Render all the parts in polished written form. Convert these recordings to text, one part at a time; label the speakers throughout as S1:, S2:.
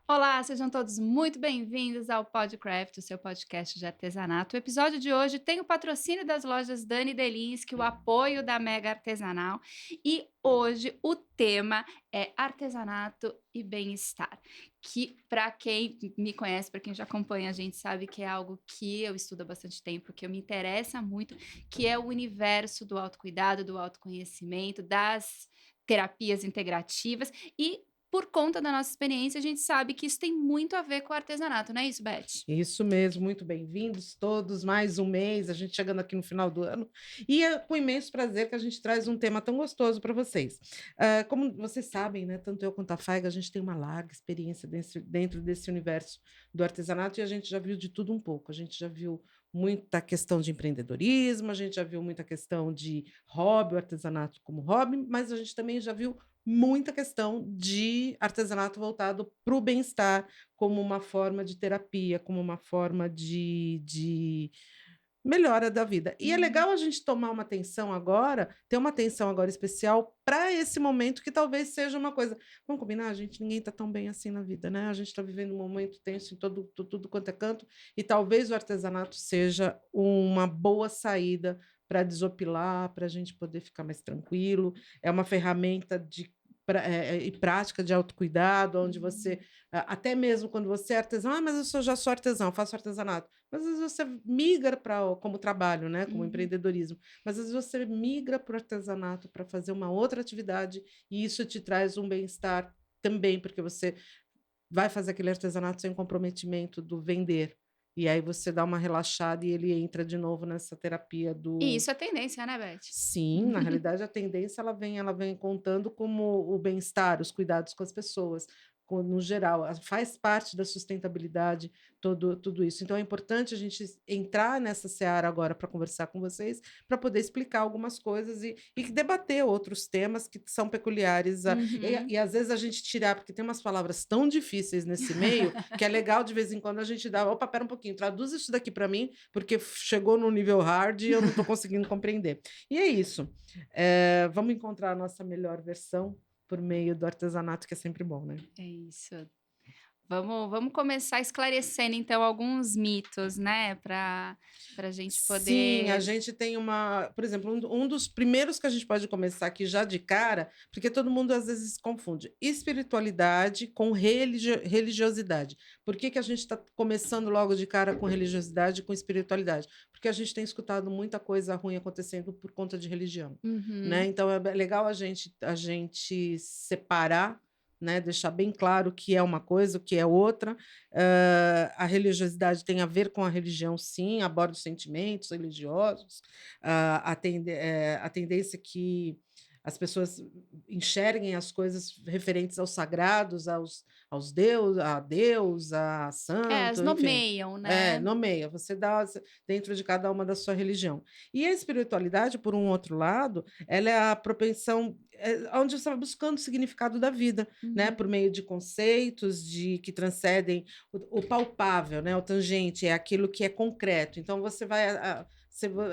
S1: Olá, sejam todos muito bem-vindos ao Podcraft, o seu podcast de artesanato. O episódio de hoje tem o patrocínio das lojas Dani Delinski, o apoio da Mega Artesanal e hoje o tema é artesanato e bem-estar, que para quem me conhece, para quem já acompanha a gente sabe que é algo que eu estudo há bastante tempo, que eu me interessa muito, que é o universo do autocuidado, do autoconhecimento, das terapias integrativas e por conta da nossa experiência, a gente sabe que isso tem muito a ver com o artesanato, não é isso, Beth?
S2: Isso mesmo, muito bem-vindos todos, mais um mês, a gente chegando aqui no final do ano, e é com imenso prazer que a gente traz um tema tão gostoso para vocês. Como vocês sabem, né, tanto eu quanto a Faiga, a gente tem uma larga experiência dentro desse universo do artesanato e a gente já viu de tudo um pouco, a gente já viu muita questão de empreendedorismo, a gente já viu muita questão de hobby, o artesanato como hobby, mas a gente também já viu muita questão de artesanato voltado para o bem-estar, como uma forma de terapia, como uma forma de melhora da vida. E é
S1: Uhum.
S2: legal a gente tomar uma atenção agora, ter uma atenção agora especial para esse momento que talvez seja uma coisa. Vamos combinar, gente? Ninguém está tão bem assim na vida, né? A gente está vivendo um momento tenso em tudo quanto é canto, e talvez o artesanato seja uma boa saída para desopilar, para a gente poder ficar mais tranquilo. É uma ferramenta e prática de autocuidado, onde você, até mesmo quando você é artesão, mas já sou artesão, faço artesanato. Mas às vezes você migra para como trabalho, né, como
S1: Uhum.
S2: empreendedorismo. Mas às vezes você migra para o artesanato para fazer uma outra atividade e isso te traz um bem-estar também, porque você vai fazer aquele artesanato sem comprometimento do vender. E aí você dá uma relaxada e ele entra de novo nessa terapia
S1: E
S2: do.
S1: isso é tendência, né, Beth?
S2: Sim, na realidade a tendência ela vem contando como o bem-estar, os cuidados com as pessoas, no geral, faz parte da sustentabilidade, tudo isso. Então é importante a gente entrar nessa seara agora para conversar com vocês, para poder explicar algumas coisas e debater outros temas que são peculiares. E
S1: Uhum.
S2: às vezes a gente tirar, porque tem umas palavras tão difíceis nesse meio, que é legal de vez em quando a gente dar, opa, pera um pouquinho, traduz isso daqui para mim, porque chegou no nível hard e eu não estou conseguindo compreender. E é isso. Vamos encontrar a nossa melhor versão por meio do artesanato, que é sempre bom, né?
S1: É isso. Vamos começar esclarecendo, então, alguns mitos, né, para a gente
S2: Sim, a
S1: poder.
S2: gente tem uma, por exemplo, um dos primeiros que a gente pode começar aqui já de cara, porque todo mundo às vezes confunde espiritualidade com religiosidade. Por que que a gente está começando logo de cara com religiosidade e com espiritualidade? Porque a gente tem escutado muita coisa ruim acontecendo por conta de religião, né?
S1: Uhum.
S2: Então é legal a gente separar, né? Deixar bem claro o que é uma coisa, o que é outra. A religiosidade tem a ver com a religião, sim, aborda os sentimentos religiosos, a tendência que as pessoas enxerguem as coisas referentes aos sagrados, aos Deus, a Deus, a
S1: As
S2: santo, enfim.
S1: nomeiam, né?
S2: Nomeia, você dá dentro de cada uma da sua religião. E a espiritualidade, por um outro lado, ela é a propensão, onde você vai buscando o significado da vida, né,
S1: Uhum.
S2: por meio de conceitos que transcendem o palpável, né, o tangente, é aquilo que é concreto. Então você vai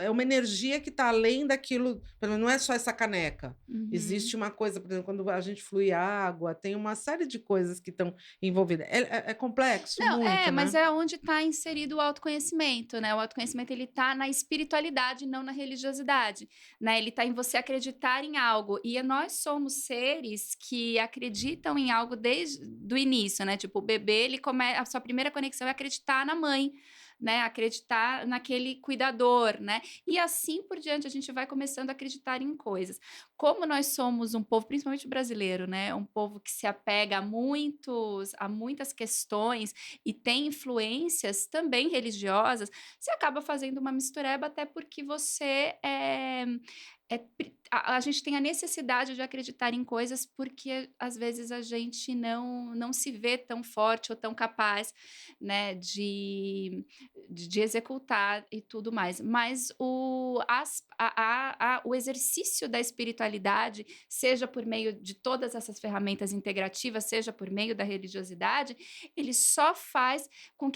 S2: é uma energia que está além daquilo, não é só essa caneca.
S1: Uhum.
S2: Existe uma coisa, por exemplo, quando a gente flui água, tem uma série de coisas que estão envolvidas. É complexo
S1: Não,
S2: muito,
S1: mas
S2: né?
S1: é onde está inserido o autoconhecimento, né? O autoconhecimento ele está na espiritualidade, não na religiosidade, né? Ele está em você acreditar em algo. E nós somos seres que acreditam em algo desde o início, né? Tipo, o bebê, a sua primeira conexão é acreditar na mãe, né? Acreditar naquele cuidador, né? E assim por diante a gente vai começando a acreditar em coisas. Como nós somos um povo, principalmente brasileiro, né? Um povo que se apega a muitas questões e tem influências também religiosas, você acaba fazendo uma mistureba até porque você a gente tem a necessidade de acreditar em coisas porque às vezes a gente não se vê tão forte ou tão capaz, né, de executar e tudo mais. Mas o exercício da espiritualidade, seja por meio de todas essas ferramentas integrativas, seja por meio da religiosidade, ele só faz com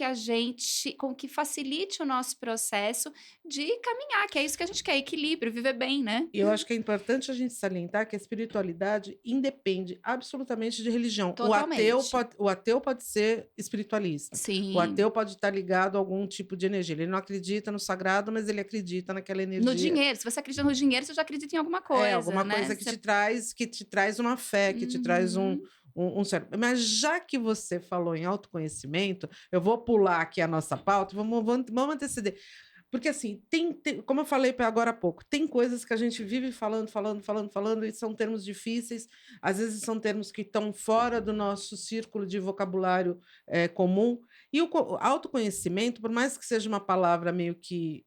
S1: que facilite o nosso processo de caminhar, que é isso que a gente quer, equilíbrio, viver bem, né? né?
S2: E eu acho que é importante a gente salientar que a espiritualidade independe absolutamente de religião.
S1: Totalmente.
S2: O ateu pode ser espiritualista. O
S1: Sim.
S2: ateu pode estar ligado a algum tipo de energia. Ele não acredita no sagrado, mas ele acredita naquela
S1: No
S2: energia.
S1: dinheiro, se você acredita no dinheiro, você já acredita em alguma
S2: É
S1: coisa,
S2: alguma
S1: né?
S2: coisa que te traz uma fé, que te traz
S1: Uhum.
S2: certo. Mas já que você falou em autoconhecimento, eu vou pular aqui a nossa pauta, vamos anteceder. Porque assim, como eu falei agora há pouco, tem coisas que a gente vive falando, e são termos difíceis, às vezes são termos que estão fora do nosso círculo de vocabulário comum. E o autoconhecimento, por mais que seja uma palavra meio que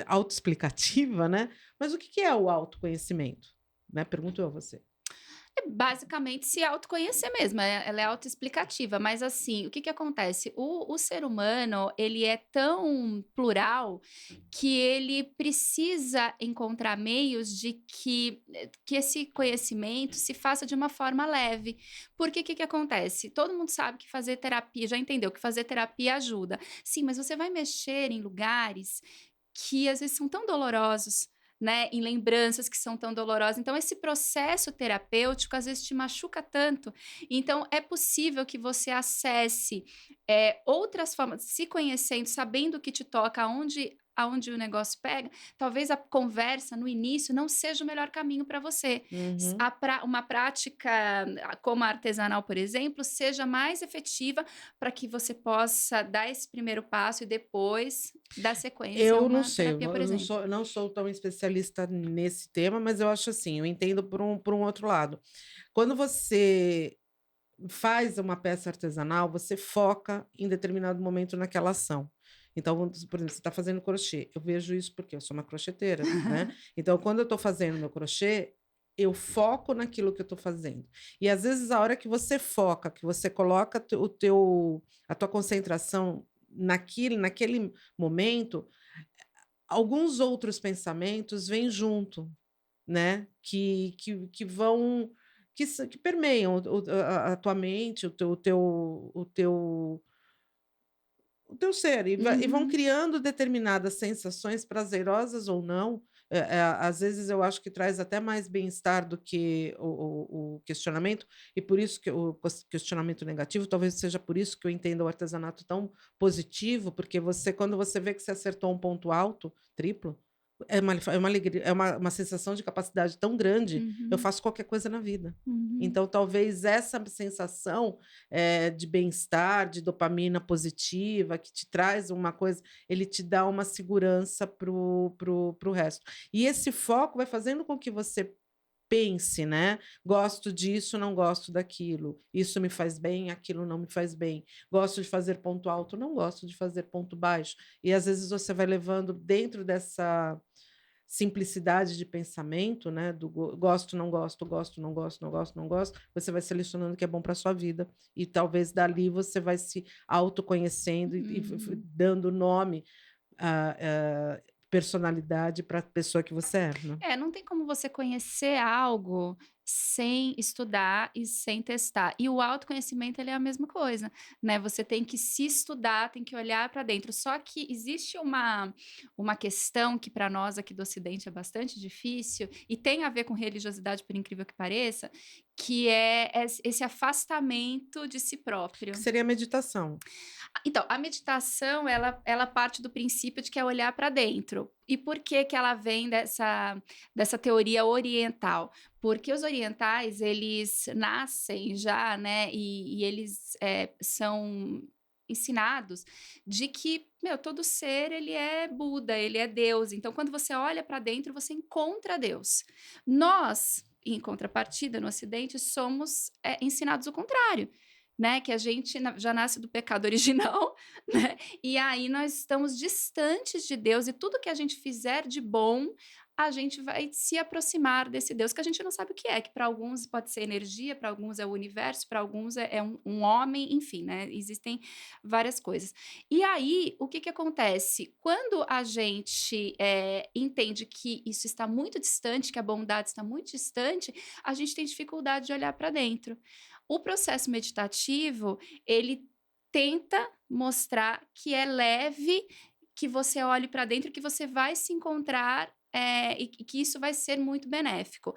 S2: autoexplicativa, né? Mas o que é o autoconhecimento? Né? Pergunto eu a você.
S1: É basicamente se autoconhecer mesmo, ela é autoexplicativa, mas assim, o que que acontece? O ser humano, ele é tão plural que ele precisa encontrar meios de que esse conhecimento se faça de uma forma leve. Porque o que que acontece? Todo mundo sabe que fazer terapia, já entendeu que fazer terapia ajuda. Sim, mas você vai mexer em lugares que às vezes são tão dolorosos, né, em lembranças que são tão dolorosas. Então, esse processo terapêutico às vezes te machuca tanto. Então, é possível que você acesse outras formas, se conhecendo, sabendo o que te toca, aonde o negócio pega, talvez a conversa no início não seja o melhor caminho para você.
S2: Uhum.
S1: Uma prática como a artesanal, por exemplo, seja mais efetiva para que você possa dar esse primeiro passo e depois dar sequência a
S2: Eu não
S1: uma
S2: sei,
S1: terapia, por exemplo.
S2: eu não sou tão especialista nesse tema, mas eu acho assim, eu entendo por um outro lado. Quando você faz uma peça artesanal, você foca em determinado momento naquela ação. Então, por exemplo, você está fazendo crochê. Eu vejo isso porque eu sou uma crocheteira, né? Então, quando eu estou fazendo meu crochê, eu foco naquilo que eu estou fazendo. E às vezes, a hora que você foca, que você coloca a tua concentração naquele momento, alguns outros pensamentos vêm junto, né? Que vão que permeiam a tua mente, o teu ser, e vão
S1: Uhum.
S2: criando determinadas sensações prazerosas ou não. Às vezes eu acho que traz até mais bem-estar do que o questionamento, e por isso que o questionamento negativo, talvez seja por isso que eu entendo o artesanato tão positivo, porque quando você vê que você acertou um ponto alto, triplo, é uma alegria, é uma sensação de capacidade tão grande, eu
S1: Uhum.
S2: faço qualquer coisa na vida.
S1: Uhum.
S2: Então, talvez essa sensação de bem-estar, de dopamina positiva, que te traz uma coisa, ele te dá uma segurança pro resto. E esse foco vai fazendo com que você pense, né? Gosto disso, não gosto daquilo. Isso me faz bem, aquilo não me faz bem. Gosto de fazer ponto alto, não gosto de fazer ponto baixo. E às vezes você vai levando dentro dessa simplicidade de pensamento, né? Do gosto, não gosto, gosto, não gosto, não gosto, não gosto, você vai selecionando o que é bom para sua vida. E talvez dali você vai se autoconhecendo e
S1: Uhum.
S2: dando nome, a personalidade para a pessoa que você é, né?
S1: Não tem como você conhecer algo sem estudar e sem testar. E o autoconhecimento, ele é a mesma coisa, né? Você tem que se estudar, tem que olhar para dentro. Só que existe uma questão que para nós aqui do Ocidente é bastante difícil e tem a ver com religiosidade, por incrível que pareça, que é esse afastamento de si
S2: Que
S1: próprio.
S2: seria a meditação.
S1: Então, a meditação, ela parte do princípio de que é olhar para dentro. E por que que ela vem dessa teoria oriental? Porque os orientais, eles nascem já, né, e eles, são ensinados de que, meu, todo ser ele é Buda, ele é Deus. Então, quando você olha para dentro, você encontra Deus. Nós, em contrapartida, no Ocidente, somos, ensinados o contrário, né, que a gente já nasce do pecado original, né, e aí nós estamos distantes de Deus e tudo que a gente fizer de bom, a gente vai se aproximar desse Deus que a gente não sabe o que para alguns pode ser energia, para alguns é o universo, para alguns é um homem, enfim, né, existem várias coisas. E aí, o que que acontece? Quando a gente, entende que isso está muito distante, que a bondade está muito distante, a gente tem dificuldade de olhar para dentro. O processo meditativo, ele tenta mostrar que é leve, que você olhe para dentro, que você vai se encontrar e que isso vai ser muito benéfico.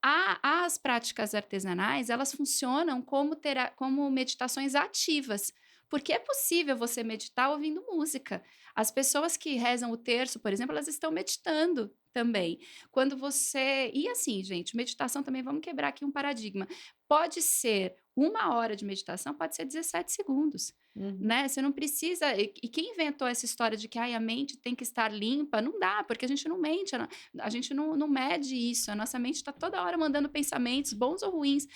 S1: As práticas artesanais, elas funcionam como meditações ativas, porque é possível você meditar ouvindo música. As pessoas que rezam o terço, por exemplo, elas estão meditando também. Quando você e assim, gente, meditação também, vamos quebrar aqui um paradigma. Pode ser 1 hora de meditação, pode ser 17 segundos.
S2: Uhum.
S1: Né? Você não precisa. E quem inventou essa história de que ai, a mente tem que estar limpa? Não dá, porque a gente não mente, a gente não mede isso. A nossa mente está toda hora mandando pensamentos, bons ou ruins.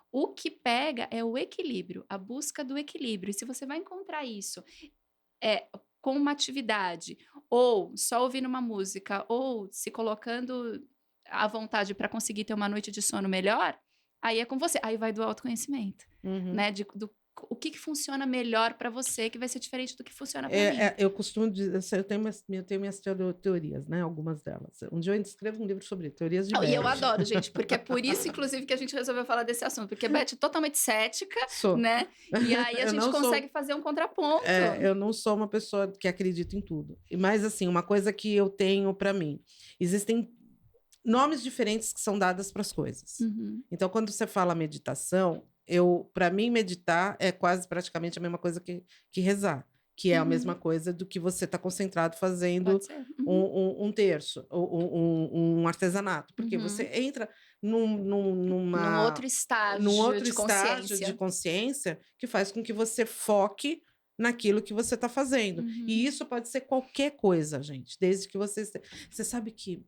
S1: O que pega é o equilíbrio, a busca do equilíbrio. E se você vai encontrar isso é, com uma atividade, ou só ouvindo uma música, ou se colocando à vontade para conseguir ter uma noite de sono melhor, aí é com você. Aí vai do autoconhecimento,
S2: Uhum.
S1: né? O que funciona melhor para você, que vai ser diferente do que funciona para mim.
S2: Eu costumo dizer, assim, eu tenho minhas teorias, né? Algumas delas. Um dia eu ainda escrevo um livro sobre teorias de
S1: Não, e eu
S2: Bert.
S1: adoro, gente, porque é por isso, inclusive, que a gente resolveu falar desse assunto, porque Beth é totalmente cética,
S2: Sou.
S1: né? E aí a
S2: Eu
S1: gente
S2: não sou.
S1: consegue fazer um contraponto.
S2: Eu não sou uma pessoa que acredita em tudo. Mas, assim, uma coisa que eu tenho para mim: existem nomes diferentes que são dadas para as coisas.
S1: Uhum,
S2: Então, quando você fala meditação, para mim, meditar é quase praticamente a mesma coisa que rezar, que é a mesma
S1: uhum,
S2: coisa do que você está concentrado fazendo
S1: pode ser.
S2: um terço, ou um artesanato, porque você
S1: Uhum.
S2: entra
S1: Num outro
S2: num
S1: estágio
S2: outro
S1: de
S2: estágio de
S1: consciência.
S2: consciência que faz com que você foque naquilo que você está fazendo. E
S1: Uhum.
S2: isso pode ser qualquer coisa, gente, desde que você... Você sabe que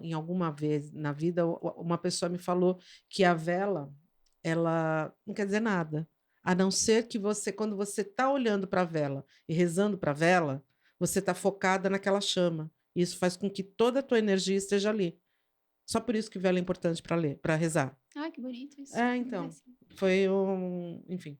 S2: em alguma vez na vida uma pessoa me falou que a vela, ela não quer dizer nada, a não ser que você, quando você está olhando para a vela e rezando para a vela, você está focada naquela chama. Isso faz com que toda a tua energia esteja ali. Só por isso que vela é importante para ler, para rezar.
S1: Ai, que bonito isso. Não
S2: Então,
S1: conhecia.
S2: foi enfim.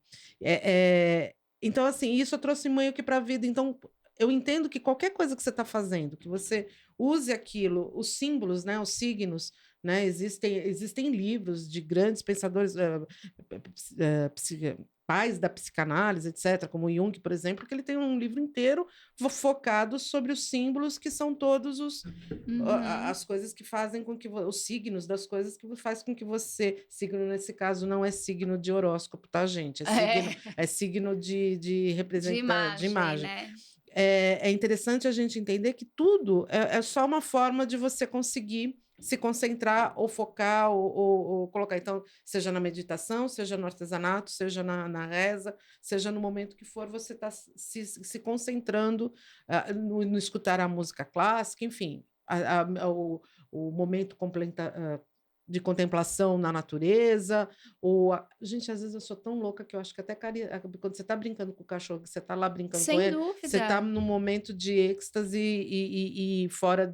S2: Então, assim, isso eu trouxe meio que para a vida. Então, eu entendo que qualquer coisa que você está fazendo, que você use aquilo, os símbolos, né, os signos, né, existem livros de grandes pensadores, pais da psicanálise, etc., como Jung, por exemplo, que ele tem um livro inteiro focado sobre os símbolos que são todos
S1: Uhum.
S2: as coisas que fazem com que os signos das coisas que faz com que você, signo nesse caso não é signo de horóscopo, tá, gente?
S1: É,
S2: É signo de
S1: de
S2: representar de
S1: imagem,
S2: imagem.
S1: né?
S2: É interessante a gente entender que tudo é só uma forma de você conseguir se concentrar ou focar ou colocar. Então, seja na meditação, seja no artesanato, seja na reza, seja no momento que for, você está se concentrando no escutar a música clássica, enfim, o momento de contemplação na natureza, gente, às vezes eu sou tão louca que eu acho que até quando você está brincando com o cachorro, que você está lá brincando com
S1: Sem
S2: ele, você está
S1: dúvida.
S2: num momento de êxtase e fora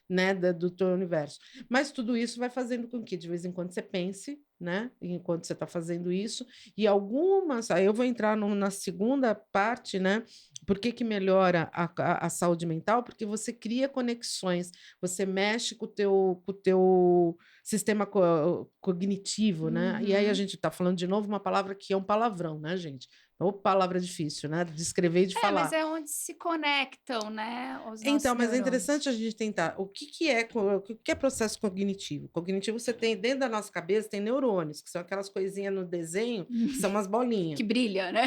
S2: né, do teu universo. Mas tudo isso vai fazendo com que de vez em quando você pense, né, enquanto você está fazendo isso, e aí eu vou entrar na segunda parte, né, por que melhora a saúde mental? Porque você cria conexões, você mexe com o teu sistema cognitivo, né? E aí a
S1: Uhum.
S2: gente está falando de novo uma palavra que é um palavrão, né, gente? Ô, palavra difícil, né? De escrever e de
S1: É, mas
S2: falar.
S1: é onde se conectam, né, os nossos
S2: Então, mas é
S1: neurônios.
S2: interessante a gente tentar. O que é processo cognitivo? Cognitivo, você tem dentro da nossa cabeça, tem neurônios, que são aquelas coisinhas no desenho, que são umas bolinhas.
S1: Que brilha, né?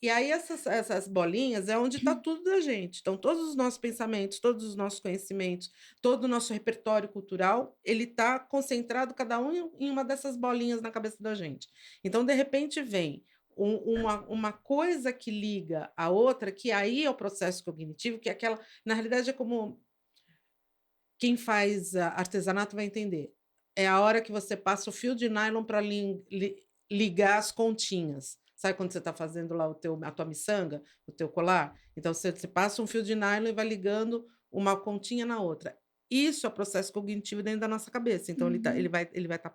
S2: E aí essas bolinhas é onde está tudo da gente. Então, todos os nossos pensamentos, todos os nossos conhecimentos, todo o nosso repertório cultural, ele está concentrado, cada um em uma dessas bolinhas na cabeça da gente. Então, de repente, vem uma coisa que liga a outra, que aí é o processo cognitivo, que é aquela, na realidade, é como quem faz artesanato vai entender. É a hora que você passa o fio de nylon para ligar as continhas. Sabe quando você está fazendo lá a tua miçanga, o teu colar? Então, você passa um fio de nylon e vai ligando uma continha na outra. Isso é o processo cognitivo dentro da nossa cabeça. Então, ele
S1: Uhum.
S2: vai estar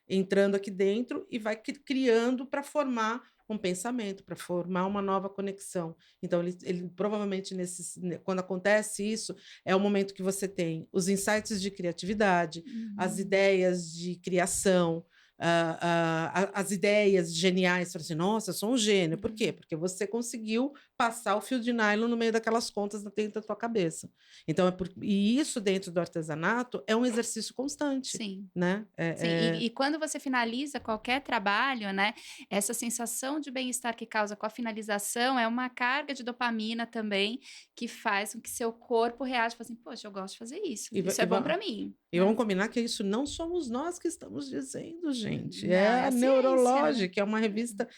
S2: entrando aqui dentro e vai criando para formar um pensamento, para formar uma nova conexão. Então, ele provavelmente, quando acontece isso, é o momento que você tem os insights de criatividade, as
S1: Uhum.
S2: ideias de criação, as ideias geniais. Você fala assim, nossa, eu sou um gênio. Por quê?
S1: Uhum.
S2: Porque você conseguiu passar o fio de nylon no meio daquelas contas dentro da tua cabeça. Então, e isso dentro do artesanato é um exercício constante,
S1: Sim.
S2: né?
S1: Sim, e quando você finaliza qualquer trabalho, né, essa sensação de bem-estar que causa com a finalização é uma carga de dopamina também, que faz com que seu corpo reaja, fala assim, poxa, eu gosto de fazer isso,
S2: E,
S1: isso é bom para mim,
S2: e
S1: né?
S2: vamos combinar que isso não somos nós que estamos dizendo, gente.
S1: Não,
S2: É
S1: é
S2: a
S1: a ciência, né?
S2: Neurologic, é uma revista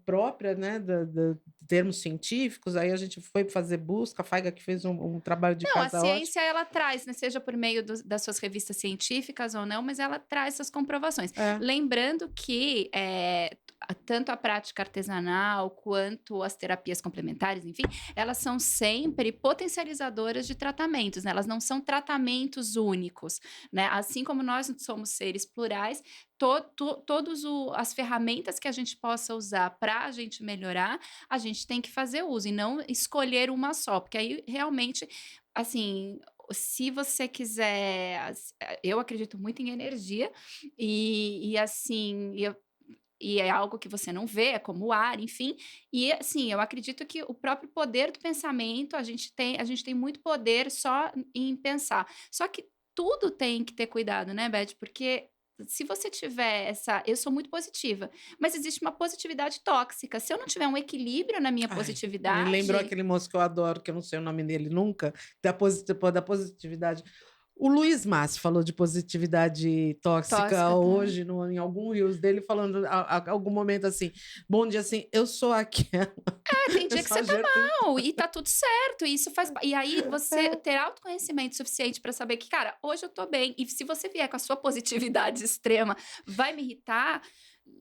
S2: própria, né, de termos científicos. Aí a gente foi fazer busca, a Faiga que fez um trabalho de
S1: Não, a
S2: casa ótimo.
S1: ciência ela traz, né, seja por meio das suas revistas científicas ou não, mas ela traz essas comprovações.
S2: É.
S1: Lembrando que tanto a prática artesanal quanto as terapias complementares, enfim, elas são sempre potencializadoras de tratamentos, né? Elas não são tratamentos únicos, né? Assim como nós somos seres plurais, todas as ferramentas que a gente possa usar para a gente melhorar, a gente tem que fazer uso e não escolher uma só, porque aí realmente, assim, se você quiser, eu acredito muito em energia e assim, e é algo que você não vê, é como o ar, enfim. E assim, eu acredito que o próprio poder do pensamento, a gente tem muito poder só em pensar. Só que tudo tem que ter cuidado, né, Beth? Porque se você tiver eu sou muito positiva, mas existe uma positividade tóxica. Se eu não tiver um equilíbrio na minha
S2: Ai, me lembrou
S1: positividade,
S2: aquele moço que eu adoro, que eu não sei o nome dele nunca, da positividade. O Luiz Massi falou de positividade tóxica
S1: tóxica, tá?
S2: hoje, em algum reels dele, falando algum momento assim, bom dia, assim, eu sou aquela.
S1: Tem
S2: Eu
S1: dia que
S2: sou
S1: você
S2: a
S1: tá
S2: Gertrude.
S1: mal e tá tudo certo, e isso e aí você ter autoconhecimento suficiente para saber que, cara, hoje eu tô bem, e se você vier com a sua positividade extrema, vai me irritar,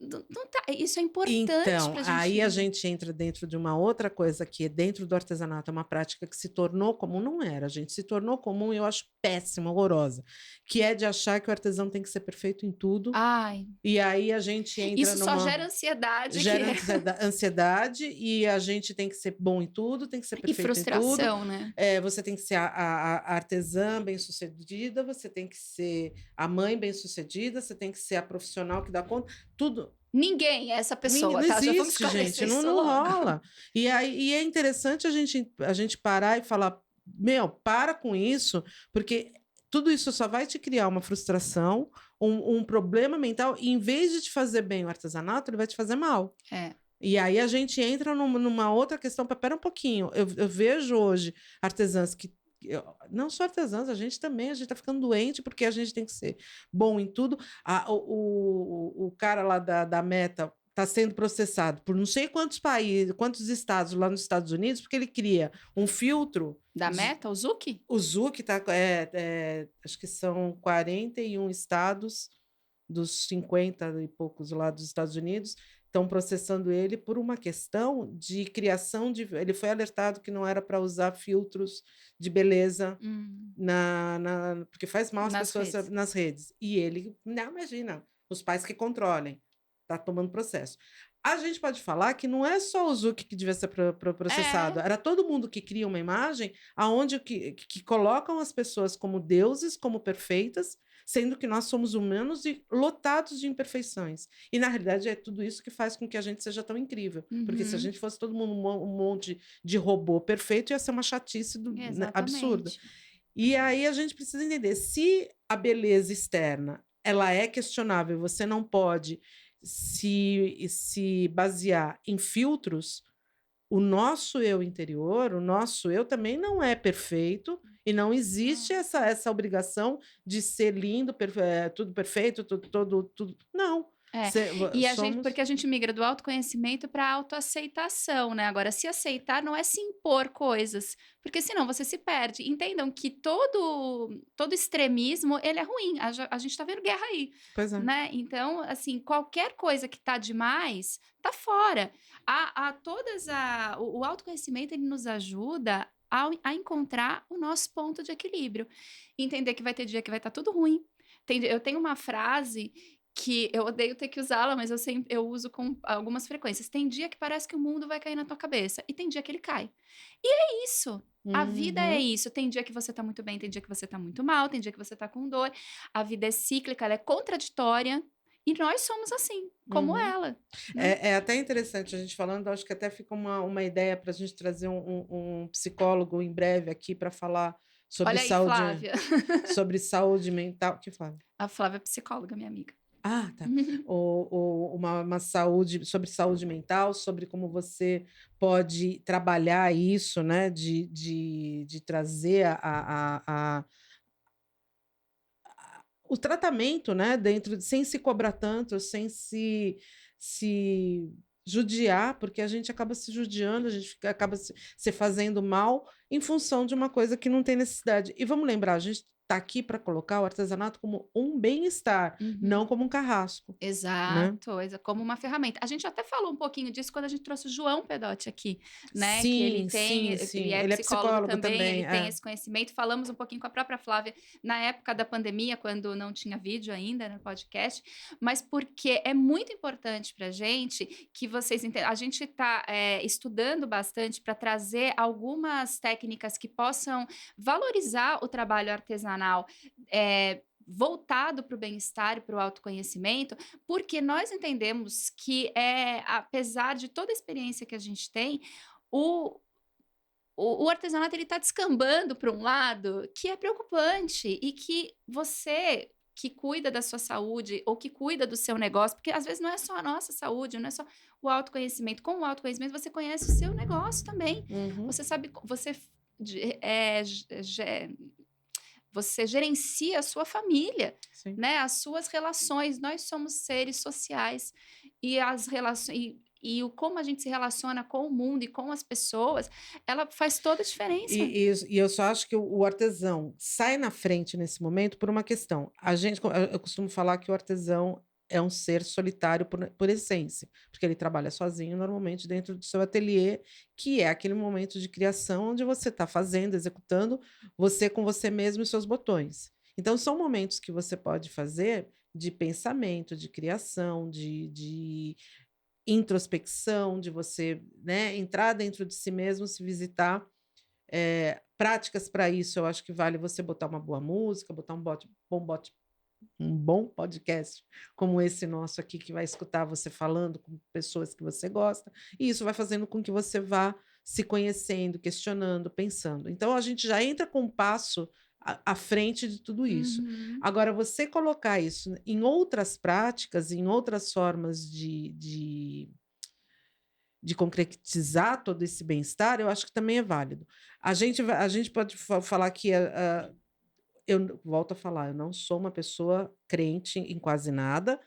S1: não tá, isso é importante
S2: Então,
S1: pra
S2: aí a
S1: gente.
S2: gente entra dentro de uma outra coisa que dentro do artesanato é uma prática que se tornou comum, não era, gente, se tornou comum e eu acho péssima, horrorosa, que é de achar que o artesão tem que ser perfeito em tudo,
S1: Ai,
S2: e aí a gente entra
S1: isso só
S2: numa
S1: gera ansiedade
S2: gera ansiedade e a gente tem que ser bom em tudo, tem que ser
S1: e
S2: perfeito em tudo.
S1: frustração, né?
S2: Você tem que ser a artesã bem-sucedida, você tem que ser a mãe bem-sucedida, você tem que ser a profissional que dá conta, tudo.
S1: Ninguém é essa pessoa,
S2: Não
S1: tá? Já vamos
S2: existe, gente,
S1: esclarecer
S2: não,
S1: isso
S2: não
S1: logo.
S2: rola. E aí é interessante a gente parar e falar, meu, para com isso, porque tudo isso só vai te criar uma frustração, um problema mental, e em vez de te fazer bem o artesanato, ele vai te fazer mal.
S1: É.
S2: E aí a gente entra numa outra questão, pera um pouquinho, eu vejo hoje artesãs que não só artesãs, a gente também, a gente tá ficando doente porque a gente tem que ser bom em tudo. O cara lá da Meta está sendo processado por não sei quantos países, quantos estados lá nos Estados Unidos, porque ele cria um filtro.
S1: Da Meta, o Zuki?
S2: O Zuc tá, acho que são 41 estados dos 50 e poucos lá dos Estados Unidos estão processando ele por uma questão de criação de. Ele foi alertado que não era para usar filtros de beleza porque faz mal às
S1: Nas
S2: pessoas
S1: redes.
S2: nas redes. E ele, não, imagina, os pais que controlem, está tomando processo. A gente pode falar que não é só o Zuc que devia ser processado, era todo mundo que cria uma imagem aonde que colocam as pessoas como deuses, como perfeitas, sendo que nós somos humanos e lotados de imperfeições. E, na realidade, é tudo isso que faz com que a gente seja tão incrível. Porque se a gente fosse todo mundo um monte de robô perfeito, ia ser uma chatice absurda.
S1: Exatamente.
S2: E aí a gente precisa entender, se a beleza externa ela é questionável, você não pode se basear em filtros, o nosso eu interior, o nosso eu também não é perfeito e não existe essa obrigação de ser lindo, tudo perfeito, tudo. Não.
S1: E
S2: Somos.
S1: porque a gente migra do autoconhecimento para a autoaceitação, né? Agora, se aceitar não é se impor coisas, porque senão você se perde. Entendam que todo extremismo, ele é ruim. A gente tá vendo guerra aí,
S2: Pois é.
S1: né? Então, assim, qualquer coisa que tá demais, tá fora. O autoconhecimento, ele nos ajuda a encontrar o nosso ponto de equilíbrio. Entender que vai ter dia que vai estar tudo ruim. Eu tenho uma frase que eu odeio ter que usá-la, mas eu uso com algumas frequências. Tem dia que parece que o mundo vai cair na tua cabeça, e tem dia que ele cai. E é isso. A vida é isso. Tem dia que você tá muito bem, tem dia que você tá muito mal, tem dia que você tá com dor. A vida é cíclica, ela é contraditória. E nós somos assim, como
S2: Uhum.
S1: ela, né?
S2: É até interessante a gente falando, acho que até fica uma ideia para a gente trazer um psicólogo em breve aqui para falar
S1: Olha aí, Flávia.
S2: sobre saúde mental. Que fala?
S1: A Flávia é psicóloga, minha amiga.
S2: Ah, tá. Uma saúde, sobre saúde mental, sobre como você pode trabalhar isso, né? De trazer o tratamento, né, dentro de sem se cobrar tanto, sem se judiar, porque a gente acaba se judiando, a gente acaba se fazendo mal em função de uma coisa que não tem necessidade. E vamos lembrar, a gente está aqui para colocar o artesanato como um bem-estar, não
S1: Uhum.
S2: como um carrasco, né?
S1: Exato, como uma ferramenta. A gente até falou um pouquinho disso quando a gente trouxe o João Pedotti aqui, né? Que ele
S2: Sim,
S1: tem,
S2: sim,
S1: ele
S2: sim.
S1: é
S2: Ele é
S1: psicólogo
S2: psicólogo
S1: também,
S2: também,
S1: ele tem
S2: é.
S1: esse conhecimento. Falamos um pouquinho com a própria Flávia na época da pandemia, quando não tinha vídeo ainda no podcast, mas porque é muito importante para a gente que vocês entendam. A gente está estudando bastante para trazer algumas técnicas que possam valorizar o trabalho artesanal. Voltado para o bem-estar e para o autoconhecimento, porque nós entendemos que, apesar de toda a experiência que a gente tem, o, o artesanato ele está descambando para um lado que é preocupante e que você que cuida da sua saúde ou que cuida do seu negócio, porque às vezes não é só a nossa saúde, não é só o autoconhecimento. Com o autoconhecimento você conhece o seu negócio também.
S2: Uhum,
S1: Você sabe, você gerencia a sua família,
S2: sim.
S1: né? As suas relações. Nós somos seres sociais e as relações e o como a gente se relaciona com o mundo e com as pessoas, ela faz toda a diferença.
S2: E eu só acho que o artesão sai na frente nesse momento por uma questão. Eu costumo falar que o artesão é um ser solitário por essência, porque ele trabalha sozinho, normalmente dentro do seu ateliê, que é aquele momento de criação onde você está fazendo, executando, você com você mesmo e seus botões. Então, são momentos que você pode fazer de pensamento, de criação, de introspecção, de você, né, entrar dentro de si mesmo, se visitar. Práticas para isso, eu acho que vale você botar uma boa música, botar um bom podcast como esse nosso aqui, que vai escutar você falando com pessoas que você gosta, e isso vai fazendo com que você vá se conhecendo, questionando, pensando. Então, a gente já entra com um passo à frente de tudo isso.
S1: Uhum.
S2: Agora, você colocar isso em outras práticas, em outras formas de concretizar todo esse bem-estar, eu acho que também é válido. A gente pode falar que eu volto a falar, eu não sou uma pessoa crente em quase nada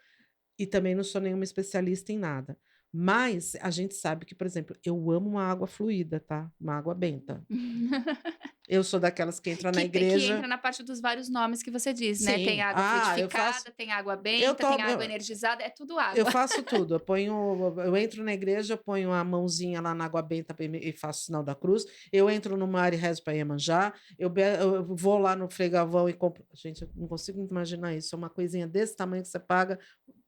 S2: e também não sou nenhuma especialista em nada. Mas a gente sabe que, por exemplo, eu amo uma água fluida, tá? Uma água benta. Eu sou daquelas que entra na
S1: Que entra
S2: igreja.
S1: na parte dos vários nomes que você diz, né? Tem
S2: Sim,
S1: água fluidificada, tem água
S2: eu
S1: benta, tem
S2: tomo,
S1: água energizada, é tudo
S2: eu
S1: água.
S2: faço tudo. Eu entro na igreja, eu ponho a mãozinha lá na água benta e faço o sinal da cruz. Eu entro no mar e rezo para Iemanjá. Eu vou lá no Frei Galvão e compro. Gente, eu não consigo imaginar isso. É uma coisinha desse tamanho que você paga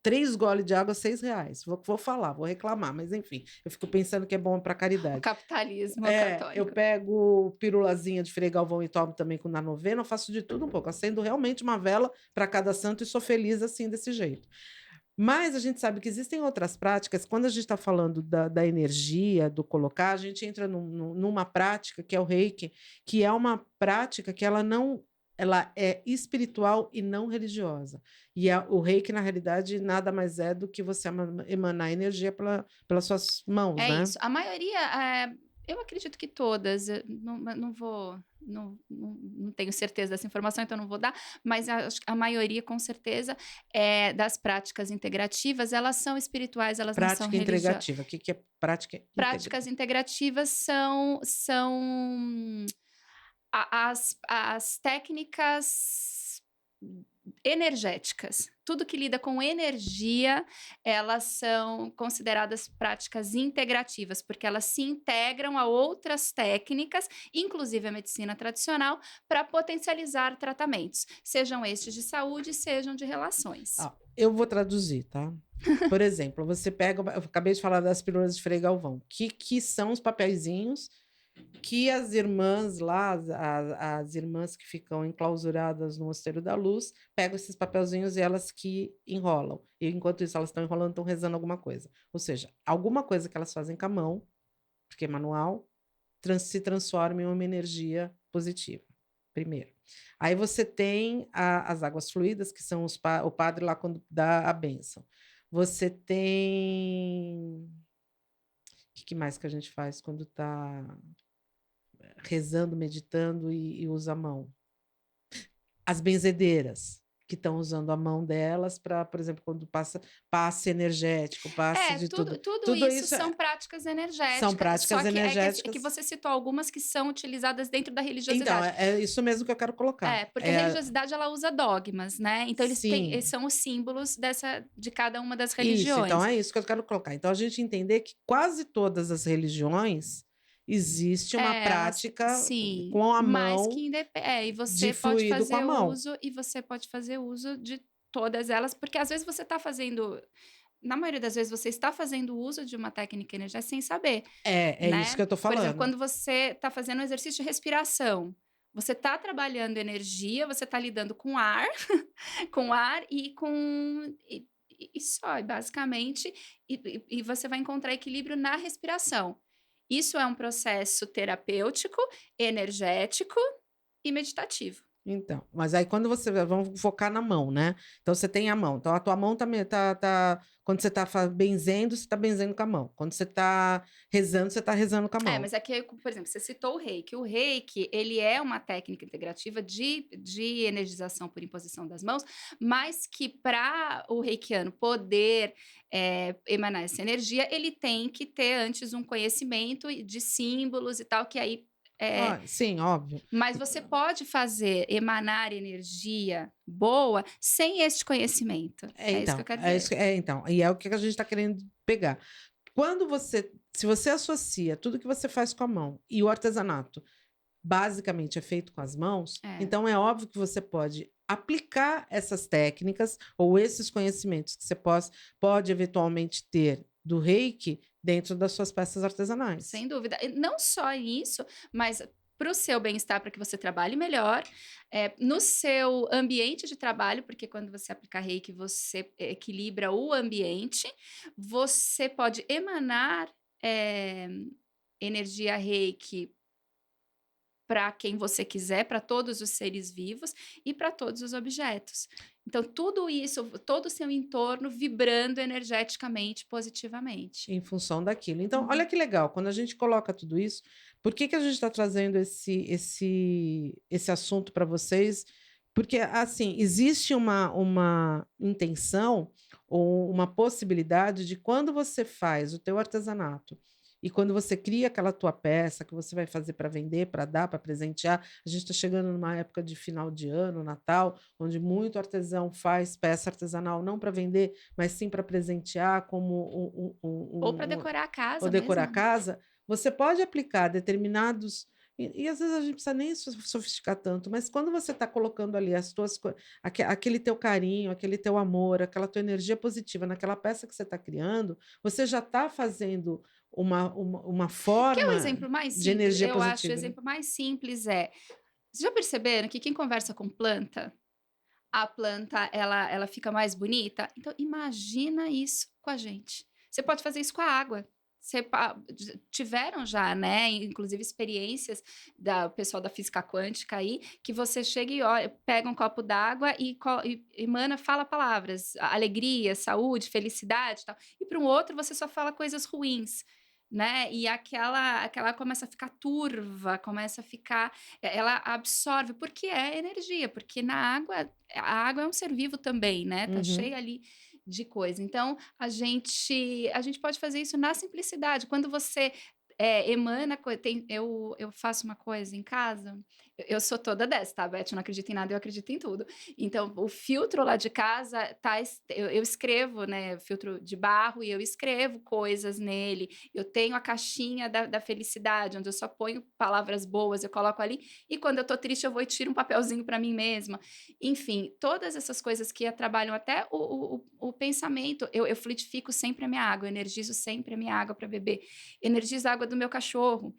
S2: 3 goles de água, R$ 6. Vou falar, vou reclamar, mas enfim, eu fico pensando que é bom para
S1: O
S2: caridade.
S1: capitalismo
S2: Eu
S1: católico.
S2: pego pirulazinha de Frei Galvão e tomo também na novena, eu faço de tudo um pouco. Acendo realmente uma vela para cada santo e sou feliz assim, desse jeito. Mas a gente sabe que existem outras práticas, quando a gente está falando da energia, do colocar, a gente entra numa prática que é o reiki, que é uma prática que ela é espiritual e não religiosa. E o reiki, na realidade, nada mais é do que você emanar energia pelas suas mãos,
S1: É
S2: né?
S1: isso. A maioria, eu acredito que todas, eu não vou, não tenho certeza dessa informação, então não vou dar, mas acho que a maioria, com certeza, das práticas integrativas, elas são espirituais, elas não são
S2: Prática
S1: religiosas.
S2: integrativa. O que que é prática integrativa?
S1: Práticas integrativas são as técnicas energéticas. Tudo que lida com energia, elas são consideradas práticas integrativas, porque elas se integram a outras técnicas, inclusive a medicina tradicional, para potencializar tratamentos, sejam estes de saúde, sejam de relações.
S2: Eu vou traduzir, tá? Por exemplo, você pega, eu acabei de falar das pílulas de Frei Galvão, que são os papeizinhos que as irmãs lá, as irmãs que ficam enclausuradas no Mosteiro da Luz, pegam esses papelzinhos e elas que enrolam. E enquanto isso elas estão enrolando, estão rezando alguma coisa. Ou seja, alguma coisa que elas fazem com a mão, porque é manual, se transforma em uma energia positiva, primeiro. Aí você tem as águas fluídas, que são o padre lá quando dá a bênção. Você tem... O que mais que a gente faz quando está rezando, meditando e usa a mão? As benzedeiras, que estão usando a mão delas para, por exemplo, quando passa passe energético, passe de tudo.
S1: Tudo
S2: Tudo
S1: isso
S2: isso
S1: são práticas
S2: são
S1: energéticas, só
S2: práticas
S1: que é que
S2: energéticas.
S1: você citou algumas que são utilizadas dentro da
S2: Então,
S1: religiosidade.
S2: é isso mesmo que eu quero colocar.
S1: Porque a religiosidade ela usa dogmas, né? Então eles
S2: Sim,
S1: são os símbolos de cada uma das
S2: isso. Então,
S1: religiões.
S2: é isso que eu quero colocar. Então, a gente entender que quase todas as religiões existe uma
S1: Elas,
S2: prática
S1: sim,
S2: com a
S1: mas
S2: mão
S1: que e
S2: de
S1: você pode
S2: fluido com a
S1: fazer
S2: mão.
S1: uso de todas elas, porque às vezes você está fazendo, na maioria das vezes você está fazendo uso de uma técnica energética sem saber,
S2: É isso que
S1: né?
S2: eu tô
S1: Por exemplo,
S2: falando.
S1: quando você está fazendo um exercício de respiração, você está trabalhando energia, você está lidando com ar, com ar e só, e basicamente, e você vai encontrar equilíbrio na respiração. Isso é um processo terapêutico, energético e meditativo.
S2: Então, mas aí quando você vamos focar na mão, né? Então você tem a mão. Então a tua mão também tá quando você tá benzendo, você tá benzendo com a mão. Quando você tá rezando, você tá rezando com a mão.
S1: Mas é que, por exemplo, você citou o reiki. O reiki, ele é uma técnica integrativa de energização por imposição das mãos, mas que para o reikiano poder emanar essa energia, ele tem que ter antes um conhecimento de símbolos e tal, que aí
S2: Ah, sim, óbvio.
S1: mas você pode fazer emanar energia boa sem este conhecimento. É isso que eu quero
S2: É isso,
S1: dizer.
S2: então, e é o que a gente está querendo pegar. Quando você, se você associa tudo que você faz com a mão e o artesanato basicamente é feito com as mãos,
S1: É.
S2: então é óbvio que você pode aplicar essas técnicas ou esses conhecimentos que você pode eventualmente ter do Reiki dentro das suas peças artesanais.
S1: Sem dúvida. E não só isso, mas para o seu bem-estar, para que você trabalhe melhor, no seu ambiente de trabalho, porque quando você aplica reiki, você equilibra o ambiente, você pode emanar eh, energia reiki para quem você quiser, para todos os seres vivos e para todos os objetos. Então, tudo isso, todo o seu entorno vibrando energeticamente, positivamente.
S2: Em função daquilo. Então, olha
S1: Uhum.
S2: que legal, quando a gente coloca tudo isso, por que que a gente está trazendo esse assunto para vocês? Porque, assim, existe uma intenção ou uma possibilidade de quando você faz o teu artesanato e quando você cria aquela tua peça que você vai fazer para vender, para dar, para presentear, a gente está chegando numa época de final de ano, Natal, onde muito artesão faz peça artesanal não para vender, mas sim para presentear como
S1: Ou para decorar a
S2: ou
S1: casa
S2: decorar a
S1: mesmo, né?
S2: casa, você pode aplicar determinados. Às vezes a gente não precisa nem sofisticar tanto, mas quando você está colocando ali as tuas aquele teu carinho, aquele teu amor, aquela tua energia positiva naquela peça que você está criando, você já está fazendo uma
S1: Que é o
S2: forma
S1: exemplo mais
S2: de
S1: simples,
S2: energia
S1: eu acho o
S2: positiva, né?
S1: exemplo mais simples vocês já perceberam que quem conversa com planta, a planta ela fica mais bonita? Então imagina isso com a gente. Você pode fazer isso com a água. Tiveram já, né, inclusive experiências da pessoal da física quântica aí, que você chega e olha, pega um copo d'água e emana, fala palavras, alegria, saúde, felicidade, e tal. E para um outro você só fala coisas ruins, né? E aquela começa a ficar turva, começa a ficar, ela absorve, porque é energia, porque a água é um ser vivo também, né? Tá
S2: Uhum.
S1: cheia ali de coisa. Então, a gente pode fazer isso na simplicidade. Quando você emana, eu faço uma coisa em casa, eu sou toda dessa, tá, Beth? Eu não acredito em nada, eu acredito em tudo. Então, o filtro lá de casa, eu escrevo, né, filtro de barro, e eu escrevo coisas nele. Eu tenho a caixinha da felicidade, onde eu só ponho palavras boas, eu coloco ali, e quando eu tô triste, eu vou e tiro um papelzinho para mim mesma. Enfim, todas essas coisas que trabalham até o pensamento. Eu fluidifico sempre a minha água, eu energizo sempre a minha água para beber, energizo a água do meu cachorro.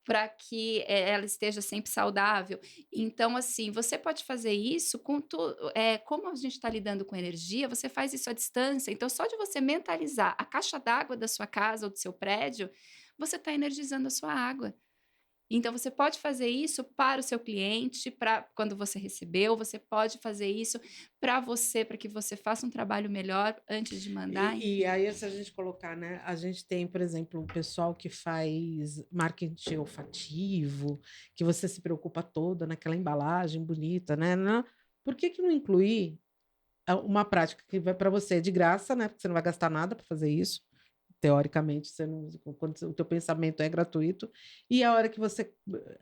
S1: para que ela esteja sempre saudável. Então, assim, você pode fazer isso com como a gente está lidando com energia, você faz isso à distância. Então, só de você mentalizar a caixa d'água da sua casa ou do seu prédio, você está energizando a sua água. Então, você pode fazer isso para o seu cliente, para quando você recebeu, você pode fazer isso para você, para que você faça um trabalho melhor antes de mandar,
S2: E
S1: enfim.
S2: aí, se a gente colocar, né? A gente tem, por exemplo, o pessoal que faz marketing olfativo, que você se preocupa toda naquela embalagem bonita, né? Por que que não incluir uma prática que vai para você de graça, né? Porque você não vai gastar nada para fazer isso. Teoricamente, você não, quando o teu pensamento é gratuito, e a hora que você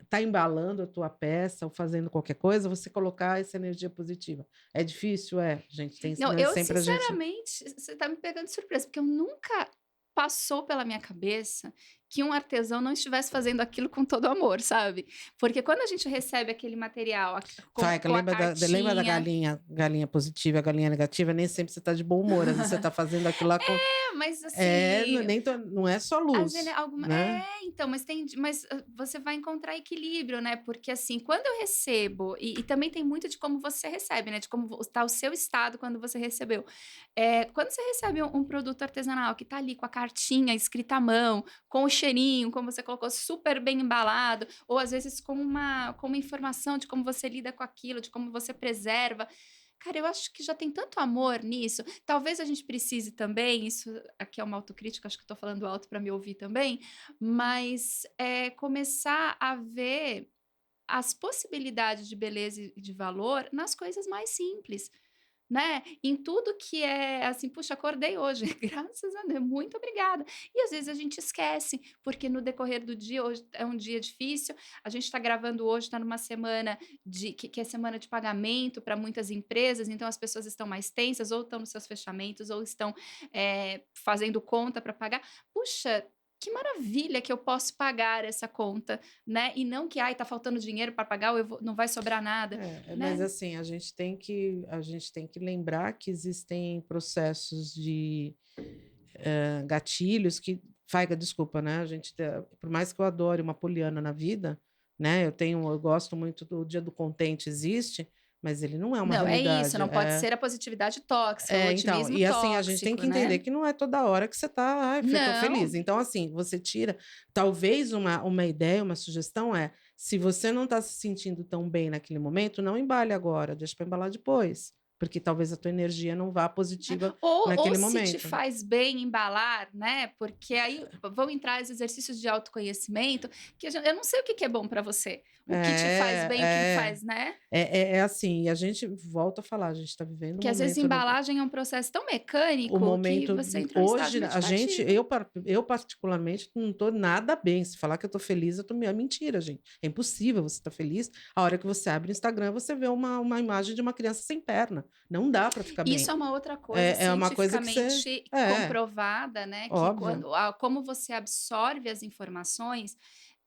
S2: está embalando a tua peça ou fazendo qualquer coisa, você colocar essa energia positiva. É difícil? É, gente, tem,
S1: Não,
S2: né,
S1: eu
S2: sempre a gente...
S1: sinceramente, você está me pegando de surpresa, porque eu nunca passou pela minha cabeça que um artesão não estivesse fazendo aquilo com todo amor, sabe? Porque quando a gente recebe aquele material
S2: Vai,
S1: com a
S2: lembra da
S1: cartinha,
S2: galinha positiva, a galinha negativa? Nem sempre você está de bom humor, às vezes você está fazendo aquilo lá com...
S1: mas
S2: É,
S1: assim,
S2: não é só luz, né?
S1: então, você vai encontrar equilíbrio, né, porque, assim, quando eu recebo e também tem muito de como você recebe, né, de como está o seu estado quando você recebeu. Quando você recebe um produto artesanal que tá ali com a cartinha escrita à mão, com o cheirinho, como você colocou, super bem embalado, ou às vezes com uma informação de como você lida com aquilo, de como você preserva. Cara, eu acho que já tem tanto amor nisso. Talvez a gente precise também, isso aqui é uma autocrítica, acho que eu tô falando alto para me ouvir também, mas começar a ver as possibilidades de beleza e de valor nas coisas mais simples, né? Em tudo que é assim, puxa, acordei hoje, graças a Deus, muito obrigada. E às vezes a gente esquece, porque no decorrer do dia, hoje é um dia difícil, a gente está gravando hoje, está numa semana que é semana de pagamento para muitas empresas, então as pessoas estão mais tensas, ou estão nos seus fechamentos, ou estão fazendo conta para pagar. Puxa, que maravilha que eu posso pagar essa conta, né? E não que, ai, tá faltando dinheiro para pagar, ou não vai sobrar nada,
S2: Mas
S1: né?
S2: assim, a gente tem que lembrar que existem processos de gatilhos que... Faiga, desculpa, né? Por mais que eu adore uma poliana na vida, né? Eu gosto muito do Dia do Contente, existe, mas ele não é uma
S1: Não, é isso,
S2: realidade.
S1: não pode ser a positividade tóxica, o
S2: Então,
S1: otimismo
S2: e assim, a gente tem
S1: tóxico,
S2: que entender
S1: né?
S2: que não é toda hora que você tá, ai, tô feliz.
S1: Não,
S2: Então, assim, você tira, talvez uma ideia, uma sugestão é, se você não está se sentindo tão bem naquele momento, não embale agora, deixa para embalar depois, porque talvez a tua energia não vá positiva
S1: ou
S2: naquele
S1: se te
S2: momento.
S1: faz bem embalar, né? Porque aí vão entrar os exercícios de autoconhecimento, que eu não sei o que que é bom para você, o que te faz bem, o que
S2: É,
S1: faz, né?
S2: é assim, e a gente volta a falar, a gente está vivendo um
S1: Que às vezes
S2: momento,
S1: embalagem é um processo tão
S2: o
S1: mecânico que
S2: momento
S1: você entra em estado
S2: hoje, a gente,
S1: meditativo.
S2: eu particularmente não estou nada bem. Se falar que eu estou feliz, eu tô é mentira, gente. É impossível você estar feliz. A hora que você abre o Instagram, você vê uma imagem de uma criança sem perna. Não dá para ficar
S1: Isso
S2: bem.
S1: é uma outra coisa
S2: É uma coisa que você...
S1: cientificamente
S2: É,
S1: comprovada, né, que
S2: óbvio.
S1: como você absorve as informações,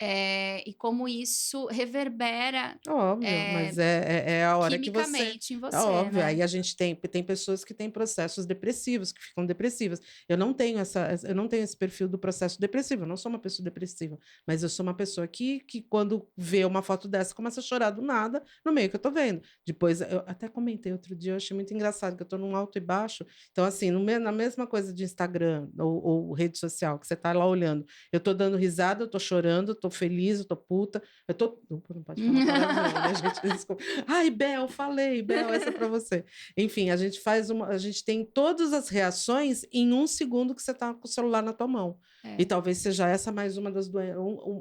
S1: e como isso reverbera,
S2: Óbvio, mas
S1: eh,
S2: é a hora que você...
S1: quimicamente em
S2: É
S1: você,
S2: óbvio,
S1: né.
S2: aí a gente tem pessoas que têm processos depressivos, que ficam depressivas. Eu não tenho esse perfil do processo depressivo, eu não sou uma pessoa depressiva, mas eu sou uma pessoa que quando vê uma foto dessa, começa a chorar do nada, no meio que eu tô vendo. Depois, eu até comentei outro dia, eu achei muito engraçado, que eu tô num alto e baixo, então assim, na mesma coisa de Instagram ou rede social, que você tá lá olhando, eu tô dando risada, eu tô chorando, eu tô feliz, eu tô puta, eu tô... Opa, não pode falar palavrão, né, gente? Desculpa. Ai, Bel, falei, Bel, essa é para você. Enfim, a gente tem todas as reações em um segundo que você está com o celular na tua mão. E
S1: É.
S2: talvez seja essa mais uma das doenças,